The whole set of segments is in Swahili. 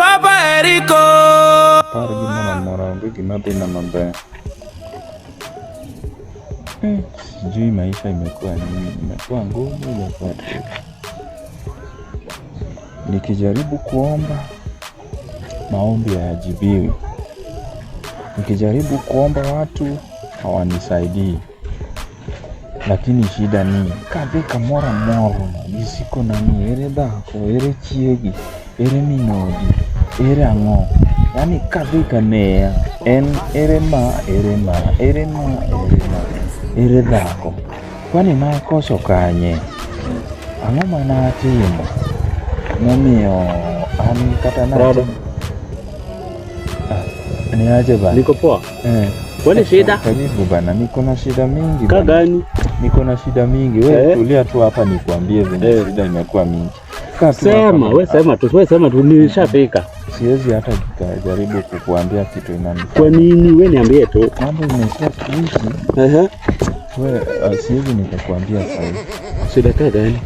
Papa Erico. Par gimana morangu gimana na mambe. Sijui maisha imekuwa nini, imekuwa ngumu, imekuwa tu. Nikijaribu kuomba, maombi hayajibiwi. Nikijaribu kuomba watu, hawanisaidii. Lakini shida ni kabika mora isiko nani ere dhako, ere chiegi, ere minodi, ere ang'o. Yani kabika nea en ere dhako. Kwani nakoso kanye? Ang'o mana atimo? Momiyo an kata na ni aje bana? Niko poa. Kwani shida? Karibu bana, niko na shida mingi. Ka gani? Niko na shida mingi. Wewe tulia tu hapa nikwambie venye shida imekuwa mingi. Sema tu nishafika. Siwezi hata jaribu kukuambia kitu inanifaa. Kwa nini? Wewe niambie tu. Mambo imekuwa tricky. Wewe siwezi nikakwambia sasa. Shida gani?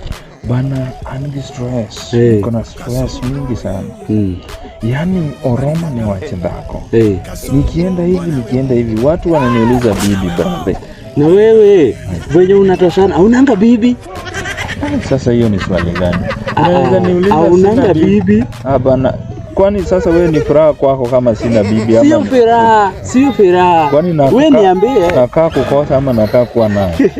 Bana, I'm stress. Niko na stress mingi sana. Yaani Oroma ni wache dhako. Nikienda hivi watu wananiuliza bibi babe. Na wewe venye unatoshana haunanga bibi? Sasa hiyo ni swali gani? Unaweza niuliza haunanga bibi? Bana, kwani sasa wewe ni furaha kwako kama sina bibi ama? Sio furaha. Kwani wewe niambie. Nakaa kukosa ama nakaa kuwa naye?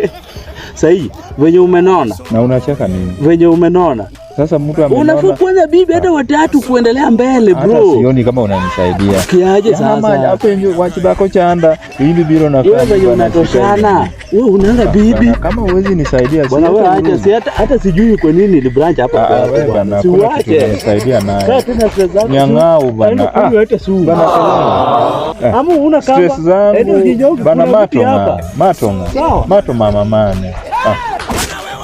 Sahi, venye umenona. Na unacheka nini? Venye umenona. Sasa mtu amenona. Unafaa kwanza bibi hata watatu kuendelea mbele bro. Hata sioni kama unanisaidia. Kiaje sasa? Ama hapo nje wachi bako chanda. Hivi biro na wewe venye unatoshana. Wewe unaanga bibi. Kama huwezi nisaidia bwana wewe acha hata sijui kwa nini ni branch hapa kwa. Wewe bwana siwache nisaidia naye. Kaa tena stress zangu. Nyang'au bwana. Hata sumu. Bwana ama una kama stress zangu. Bwana mato mama mane.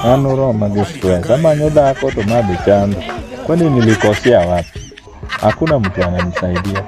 Ano Roma stress. Ama nyoda yako to mabe chanda. Kwani nilikosea wapi? Hakuna mtu ananisaidia.